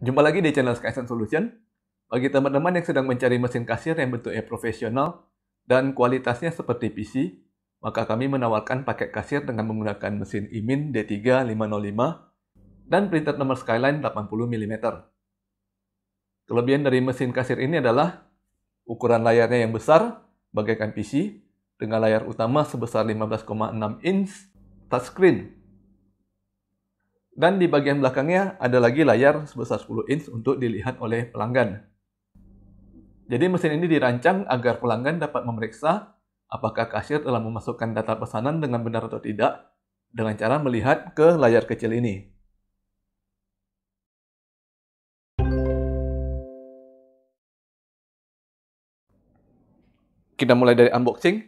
Jumpa lagi di channel Skysense Solution. Bagi teman-teman yang sedang mencari mesin kasir yang bentuknya profesional dan kualitasnya seperti PC, maka kami menawarkan paket kasir dengan menggunakan mesin IMIN D3 505 dan printer nomor Skyline 80 mm. Kelebihan dari mesin kasir ini adalah ukuran layarnya yang besar, bagaikan PC, dengan layar utama sebesar 15,6 inch touchscreen. Dan di bagian belakangnya ada lagi layar sebesar 10 inch untuk dilihat oleh pelanggan. Jadi mesin ini dirancang agar pelanggan dapat memeriksa apakah kasir telah memasukkan data pesanan dengan benar atau tidak dengan cara melihat ke layar kecil ini. Kita mulai dari unboxing.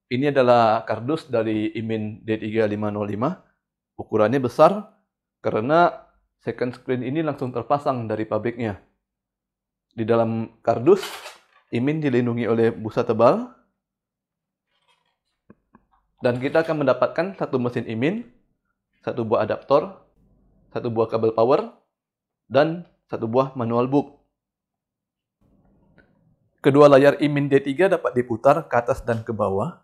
Ini adalah kardus dari IMIN D3 505. Ukurannya besar karena second screen ini langsung terpasang dari pabriknya. Di dalam kardus, IMIN dilindungi oleh busa tebal. Dan kita akan mendapatkan satu mesin IMIN, satu buah adaptor, satu buah kabel power, dan satu buah manual book. Kedua layar IMIN D3 dapat diputar ke atas dan ke bawah.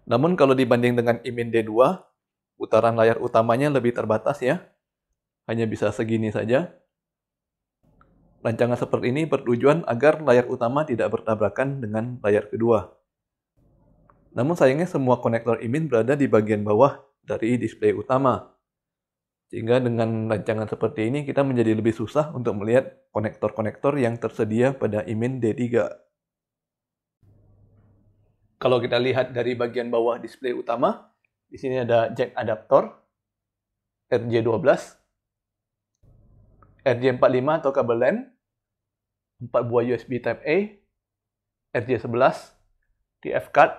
Namun kalau dibanding dengan IMIN D2, putaran layar utamanya lebih terbatas ya. Hanya bisa segini saja. Rancangan seperti ini bertujuan agar layar utama tidak bertabrakan dengan layar kedua. Namun sayangnya semua konektor IMIN berada di bagian bawah dari display utama. Sehingga dengan rancangan seperti ini kita menjadi lebih susah untuk melihat konektor-konektor yang tersedia pada IMIN D3. Kalau kita lihat dari bagian bawah display utama, di sini ada jack adaptor, RJ12, RJ45 atau kabel LAN, 4 buah USB Type-A, RJ11, TF card,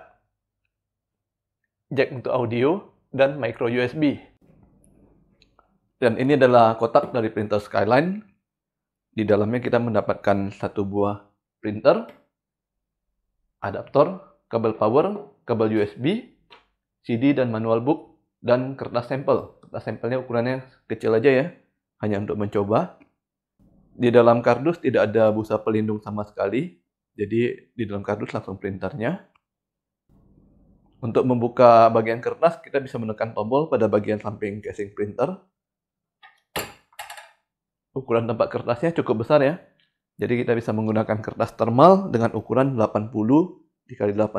jack untuk audio, dan micro USB. Dan ini adalah kotak dari printer Skyline. Di dalamnya kita mendapatkan satu buah printer, adaptor, kabel power, kabel USB, CD dan manual book, dan kertas sampel. Kertas sampelnya ukurannya kecil aja ya, hanya untuk mencoba. Di dalam kardus tidak ada busa pelindung sama sekali, jadi di dalam kardus langsung printernya. Untuk membuka bagian kertas, kita bisa menekan tombol pada bagian samping casing printer. Ukuran tempat kertasnya cukup besar ya, jadi kita bisa menggunakan kertas thermal dengan ukuran 80 x 80.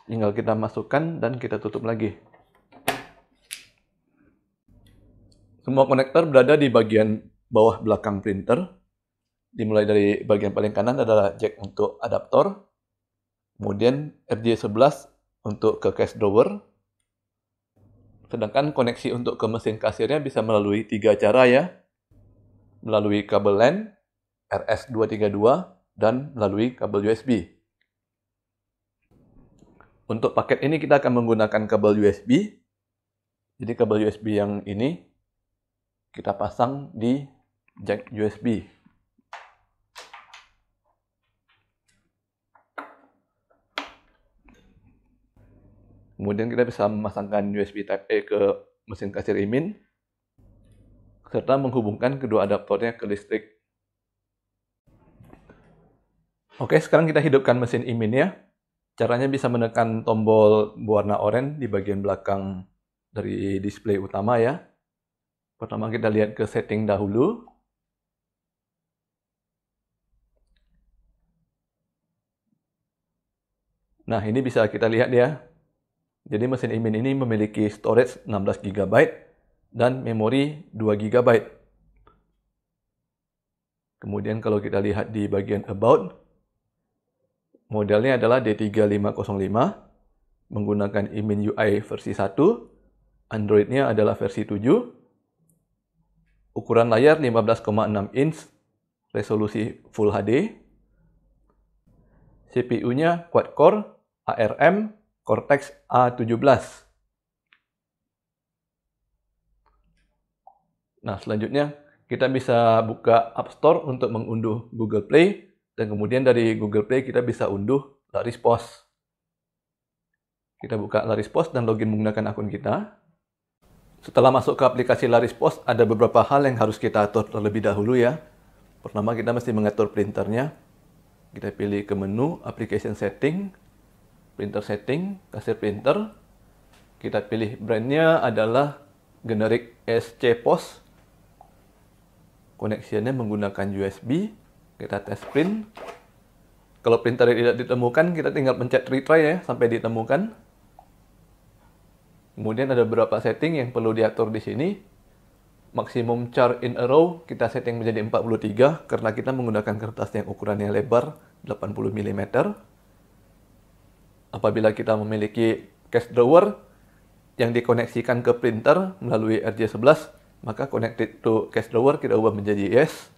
Tinggal kita masukkan dan kita tutup lagi. Semua konektor berada di bagian bawah belakang printer. Dimulai dari bagian paling kanan adalah jack untuk adaptor. Kemudian RJ11 untuk ke cache drawer. Sedangkan koneksi untuk ke mesin kasirnya bisa melalui 3 cara ya. Melalui kabel LAN, RS232, dan melalui kabel USB. Untuk paket ini kita akan menggunakan kabel USB. Jadi kabel USB yang ini kita pasang di jack USB. Kemudian kita bisa memasangkan USB Type-A ke mesin kasir IMIN, serta menghubungkan kedua adaptornya ke listrik. Oke, sekarang kita hidupkan mesin IMIN ya. Caranya bisa menekan tombol berwarna oranye di bagian belakang dari display utama ya. Pertama kita lihat ke setting dahulu. Nah, ini bisa kita lihat ya. Jadi mesin IMIN ini memiliki storage 16 GB dan memori 2 GB. Kemudian kalau kita lihat di bagian About, modelnya adalah D3505, menggunakan IMIN UI versi 1, Android-nya adalah versi 7, ukuran layar 15,6 inch, resolusi Full HD, CPU-nya quad-core ARM Cortex A17. Nah, selanjutnya kita bisa buka App Store untuk mengunduh Google Play, dan kemudian dari Google Play kita bisa unduh Laris Pos. Kita buka Laris Pos dan login menggunakan akun kita. Setelah masuk ke aplikasi Laris Pos, ada beberapa hal yang harus kita atur terlebih dahulu ya. Pertama, kita mesti mengatur printernya. Kita pilih ke menu Application Setting, Printer Setting, Kasir Printer. Kita pilih brandnya adalah Generic SC Pos. Koneksinya menggunakan USB. Kita tes print. Kalau printer tidak ditemukan, kita tinggal pencet retry ya sampai ditemukan. Kemudian ada beberapa setting yang perlu diatur di sini. Maksimum char in a row kita setting menjadi 43 karena kita menggunakan kertas yang ukurannya lebar 80 mm. Apabila kita memiliki cache drawer yang dikoneksikan ke printer melalui RJ11, maka connected to cache drawer kita ubah menjadi yes.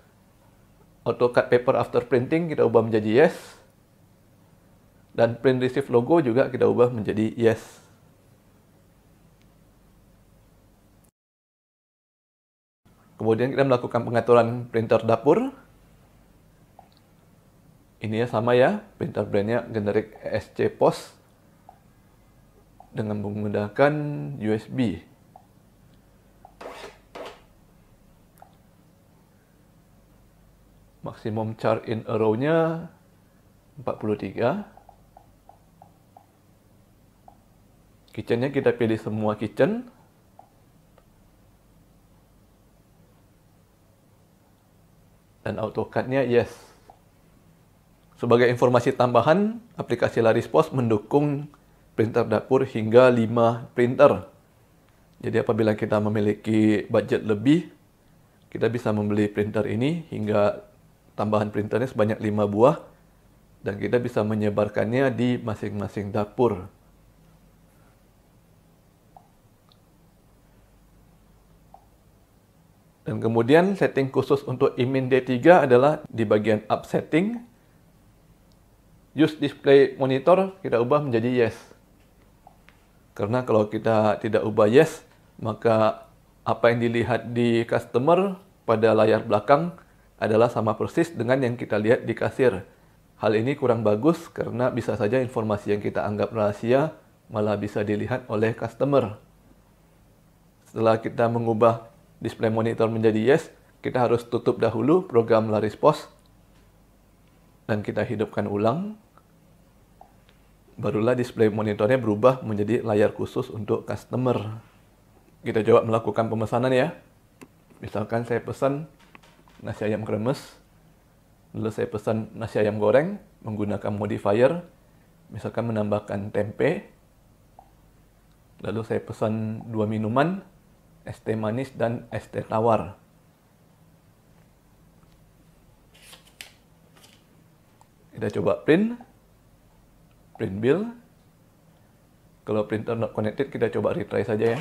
Auto cut paper after printing kita ubah menjadi yes. Dan print receive logo juga kita ubah menjadi yes. Kemudian kita melakukan pengaturan printer dapur. Ini ya sama ya, printer brandnya Generic SC Pos dengan menggunakan USB. Maksimum char in a row-nya 43. Kitchen-nya kita pilih semua kitchen. Dan AutoCAD-nya yes. Sebagai informasi tambahan, aplikasi Laris Pos mendukung printer dapur hingga 5 printer. Jadi apabila kita memiliki budget lebih, kita bisa membeli printer ini hingga tambahan printernya sebanyak 5 buah, dan kita bisa menyebarkannya di masing-masing dapur. Dan kemudian setting khusus untuk IMIN D3 adalah di bagian Up Setting. Use Display Monitor kita ubah menjadi yes. Karena kalau kita tidak ubah yes, maka apa yang dilihat di customer pada layar belakang adalah sama persis dengan yang kita lihat di kasir. Hal ini kurang bagus karena bisa saja informasi yang kita anggap rahasia malah bisa dilihat oleh customer. Setelah kita mengubah display monitor menjadi yes, kita harus tutup dahulu program Laris Pos dan kita hidupkan ulang. Barulah display monitornya berubah menjadi layar khusus untuk customer. Kita coba melakukan pemesanan ya. Misalkan saya pesan nasi ayam kremes, lalu saya pesan nasi ayam goreng menggunakan modifier, misalkan menambahkan tempe, lalu saya pesan 2 minuman, es teh manis dan es teh tawar. Kita coba print bill. Kalau printer not connected, kita coba retry saja ya.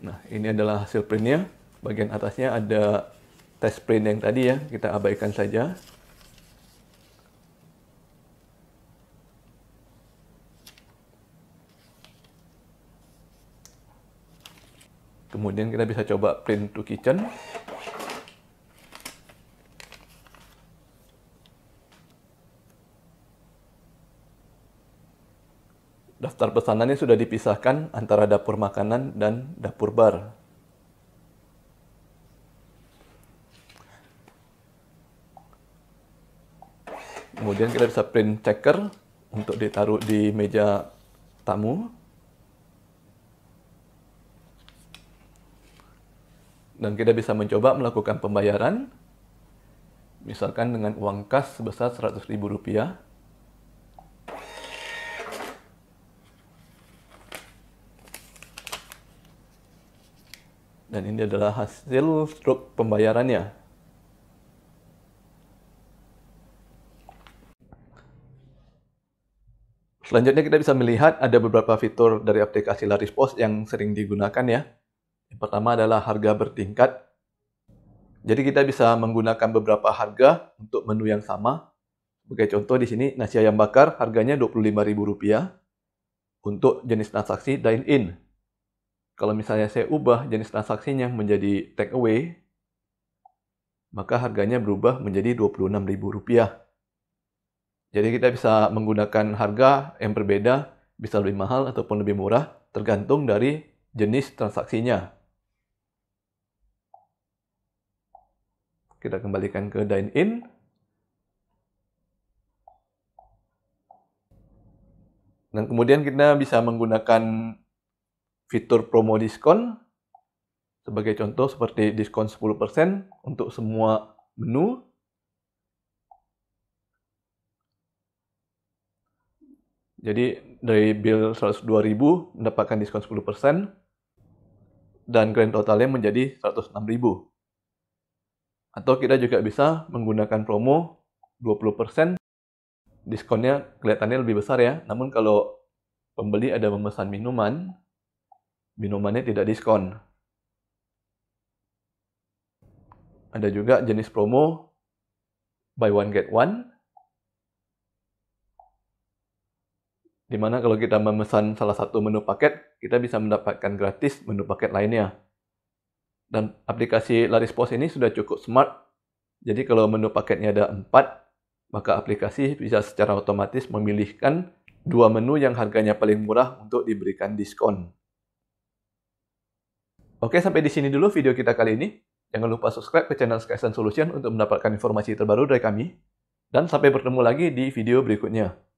Nah, ini adalah hasil printnya. Bagian atasnya ada test print yang tadi ya, kita abaikan saja. Kemudian kita bisa coba print to kitchen. Daftar pesanannya sudah dipisahkan antara dapur makanan dan dapur bar. Kemudian kita bisa print checker untuk ditaruh di meja tamu. Dan kita bisa mencoba melakukan pembayaran, misalkan dengan uang kas sebesar Rp100.000. Dan ini adalah hasil struk pembayarannya. Selanjutnya kita bisa melihat ada beberapa fitur dari aplikasi Laris Pos yang sering digunakan ya. Yang pertama adalah harga bertingkat. Jadi kita bisa menggunakan beberapa harga untuk menu yang sama. Sebagai contoh di sini nasi ayam bakar harganya Rp25.000 untuk jenis transaksi dine-in. Kalau misalnya saya ubah jenis transaksinya menjadi take away, maka harganya berubah menjadi Rp26.000. Jadi kita bisa menggunakan harga yang berbeda, bisa lebih mahal ataupun lebih murah, tergantung dari jenis transaksinya. Kita kembalikan ke dine in. Dan kemudian kita bisa menggunakan fitur promo diskon. Sebagai contoh seperti diskon 10% untuk semua menu. Jadi dari bill 102.000 mendapatkan diskon 10% dan grand totalnya menjadi 106.000. Atau kita juga bisa menggunakan promo 20%. Diskonnya kelihatannya lebih besar ya. Namun kalau pembeli ada memesan minuman, minumannya tidak diskon. Ada juga jenis promo buy one get one, di mana kalau kita memesan salah satu menu paket, kita bisa mendapatkan gratis menu paket lainnya. Dan aplikasi Laris Pos ini sudah cukup smart. Jadi kalau menu paketnya ada 4, maka aplikasi bisa secara otomatis memilihkan 2 menu yang harganya paling murah untuk diberikan diskon. Oke, sampai di sini dulu video kita kali ini. Jangan lupa subscribe ke channel Skysense Solution untuk mendapatkan informasi terbaru dari kami. Dan sampai bertemu lagi di video berikutnya.